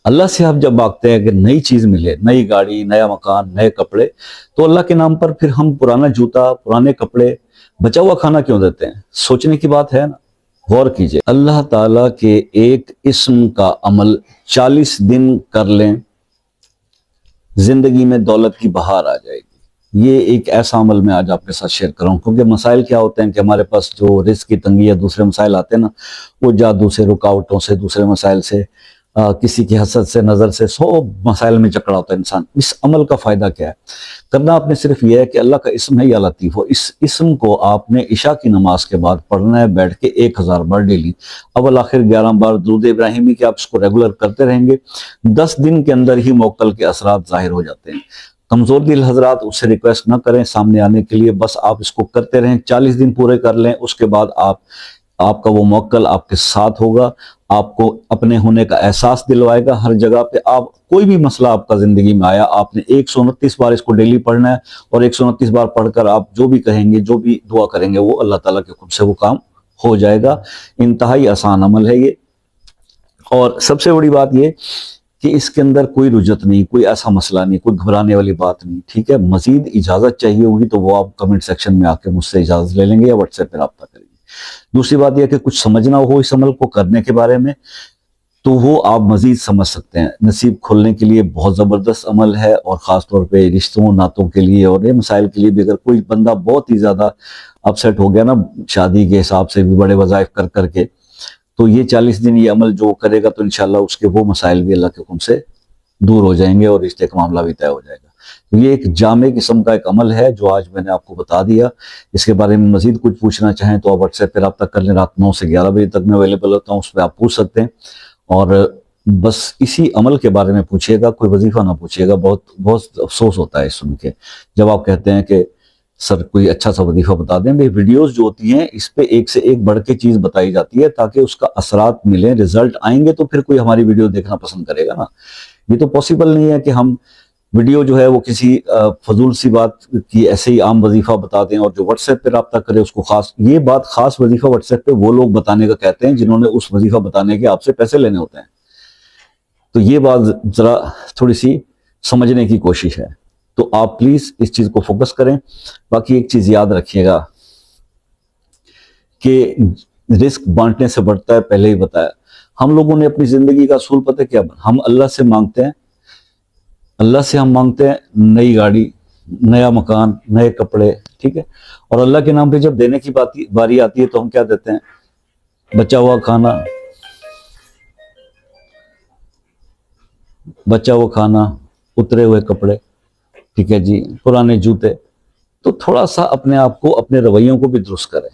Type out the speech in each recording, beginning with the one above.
اللہ سے آپ جب مانگتے ہیں کہ نئی چیز ملے، نئی گاڑی، نیا مکان، نئے کپڑے، تو اللہ کے نام پر پھر ہم پرانا جوتا، پرانے کپڑے، بچا ہوا کھانا کیوں دیتے ہیں؟ سوچنے کی بات ہے نا، غور کیجئے۔ اللہ تعالیٰ کے ایک اسم کا عمل 40 دن کر لیں، زندگی میں دولت کی بہار آ جائے گی۔ یہ ایک ایسا عمل میں آج آپ کے ساتھ شیئر کروں، کیونکہ مسائل کیا ہوتے ہیں کہ ہمارے پاس جو رزق کی تنگی یا دوسرے مسائل آتے ہیں نا، وہ جادو سے، رکاوٹوں سے، دوسرے مسائل سے، کسی کی حسد سے، نظر سے، سو مسائل میں جکڑا ہوتا ہے انسان۔ اس عمل کا فائدہ کیا ہے؟ کرنا آپ نے صرف یہ ہے کہ اللہ کا اسم ہے یا لطیف ہو، اس اسم کو آپ نے عشاء کی نماز کے بعد پڑھنا ہے بیٹھ کے 1000 بار ڈیلی، اول آخر 11 بار درود ابراہیمی کے آپ اس کو ریگولر کرتے رہیں گے، 10 دن کے اندر ہی موکل کے اثرات ظاہر ہو جاتے ہیں۔ کمزور دل حضرات اس سے ریکویسٹ نہ کریں سامنے آنے کے لیے، بس آپ اس کو کرتے رہیں، 40 دن پورے کر لیں، اس کے بعد آپ کا وہ موکل آپ کے ساتھ ہوگا، آپ کو اپنے ہونے کا احساس دلوائے گا ہر جگہ پہ۔ آپ کوئی بھی مسئلہ آپ کا زندگی میں آیا، آپ نے 129 بار اس کو ڈیلی پڑھنا ہے، اور 129 بار پڑھ کر آپ جو بھی کہیں گے، جو بھی دعا کریں گے، وہ اللہ تعالیٰ کے حکم سے وہ کام ہو جائے گا۔ انتہائی آسان عمل ہے یہ، اور سب سے بڑی بات یہ کہ اس کے اندر کوئی رجت نہیں، کوئی ایسا مسئلہ نہیں، کوئی گھبرانے والی بات نہیں، ٹھیک ہے؟ مزید اجازت چاہیے ہوگی تو وہ آپ کمنٹ سیکشن میں آ کے مجھ سے اجازت لے لیں گے یا واٹس ایپ پہ رابطہ کریں گے۔ دوسری بات یہ کہ کچھ سمجھنا ہو اس عمل کو کرنے کے بارے میں تو وہ آپ مزید سمجھ سکتے ہیں۔ نصیب کھولنے کے لیے بہت زبردست عمل ہے، اور خاص طور پہ رشتوں ناتوں کے لیے اور یہ مسائل کے لیے بھی، اگر کوئی بندہ بہت ہی زیادہ اپسیٹ ہو گیا نا شادی کے حساب سے بھی بڑے وظائف کر کے، تو یہ 40 دن یہ عمل جو کرے گا تو انشاءاللہ اس کے وہ مسائل بھی اللہ کے حکم سے دور ہو جائیں گے، اور رشتے کا معاملہ بھی طے ہو جائے گا۔ تو یہ ایک جامع قسم کا ایک عمل ہے جو آج میں نے آپ کو بتا دیا۔ اس کے بارے میں مزید کچھ پوچھنا چاہیں تو آپ واٹس ایپ پہ رابطہ کر لیں، رات 9 سے 11 بجے تک میں اویلیبل ہوتا ہوں، اس پہ آپ پوچھ سکتے ہیں، اور بس اسی عمل کے بارے میں پوچھیے گا، کوئی وظیفہ نہ پوچھیے گا۔ بہت افسوس ہوتا ہے سن کے جب آپ کہتے ہیں کہ سر کوئی اچھا سا وظیفہ بتا دیں۔ بھئی ویڈیوز جو ہوتی ہیں اس پہ ایک سے ایک بڑھ کے چیز بتائی جاتی ہے تاکہ اس کا اثرات ملیں، رزلٹ آئیں گے تو پھر کوئی ہماری ویڈیو دیکھنا پسند کرے گا نا۔ یہ تو پاسبل نہیں ہے کہ ہم ویڈیو جو ہے وہ کسی فضول سی بات کی ایسے ہی عام وظیفہ بتا دیں، اور جو واٹس ایپ پہ رابطہ کرے اس کو خاص، یہ بات خاص وظیفہ واٹس ایپ پہ وہ لوگ بتانے کا کہتے ہیں جنہوں نے اس وظیفہ بتانے کے آپ سے پیسے لینے ہوتے ہیں۔ تو یہ بات ذرا تھوڑی سی سمجھنے کی کوشش ہے، تو آپ پلیز اس چیز کو فوکس کریں۔ باقی ایک چیز یاد رکھیے گا کہ رزق بانٹنے سے بڑھتا ہے، پہلے ہی بتایا۔ ہم لوگوں نے اپنی زندگی کا اصول پتہ کیا؟ ہم اللہ سے مانگتے ہیں، ہم مانگتے ہیں نئی گاڑی، نیا مکان، نئے کپڑے، ٹھیک ہے؟ اور اللہ کے نام پہ جب دینے کی باری آتی ہے تو ہم کیا دیتے ہیں؟ بچا ہوا کھانا، اترے ہوئے کپڑے، ٹھیک ہے جی، پرانے جوتے۔ تو تھوڑا سا اپنے آپ کو، اپنے رویوں کو بھی درست کریں۔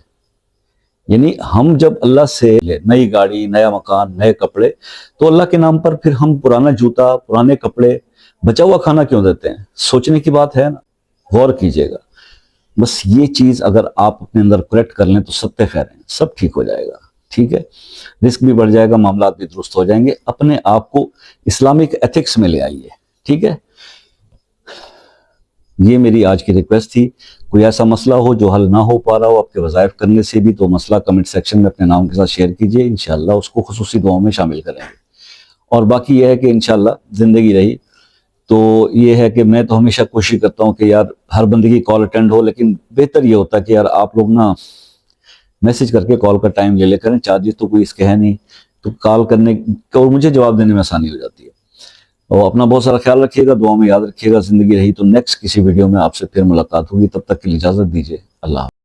یعنی ہم جب اللہ سے نئی گاڑی، نیا مکان، نئے کپڑے، تو اللہ کے نام پر پھر ہم پرانا جوتا، پرانے کپڑے، بچا ہوا کھانا کیوں دیتے ہیں؟ سوچنے کی بات ہے نا، غور کیجئے گا۔ بس یہ چیز اگر آپ اپنے اندر کریکٹ کر لیں تو سب پہ خیر ہیں، سب ٹھیک ہو جائے گا، ٹھیک ہے؟ رزق بھی بڑھ جائے گا، معاملات بھی درست ہو جائیں گے۔ اپنے آپ کو اسلامک ایتھکس میں لے آئیے، ٹھیک ہے؟ یہ میری آج کی ریکویسٹ تھی۔ کوئی ایسا مسئلہ ہو جو حل نہ ہو پا رہا ہو آپ کے وظائف کرنے سے بھی، تو مسئلہ کمنٹ سیکشن میں اپنے نام کے ساتھ شیئر کیجئے، انشاءاللہ اس کو خصوصی دعاؤں میں شامل کریں گے۔ اور باقی یہ ہے کہ انشاءاللہ زندگی رہی تو یہ ہے کہ میں تو ہمیشہ کوشش کرتا ہوں کہ یار ہر بندے کی کال اٹینڈ ہو، لیکن بہتر یہ ہوتا ہے کہ یار آپ لوگ نا میسج کر کے کال کا ٹائم لے لے کریں، چارجز تو کوئی اس کے ہے نہیں، تو کال کرنے اور مجھے جواب دینے میں آسانی ہو جاتی ہے۔ اور اپنا بہت سارا خیال رکھیے گا، دعاؤں میں یاد رکھیے گا۔ زندگی رہی تو نیکسٹ کسی ویڈیو میں آپ سے پھر ملاقات ہوگی، تب تک کے لیے اجازت دیجیے، اللہ حافظ۔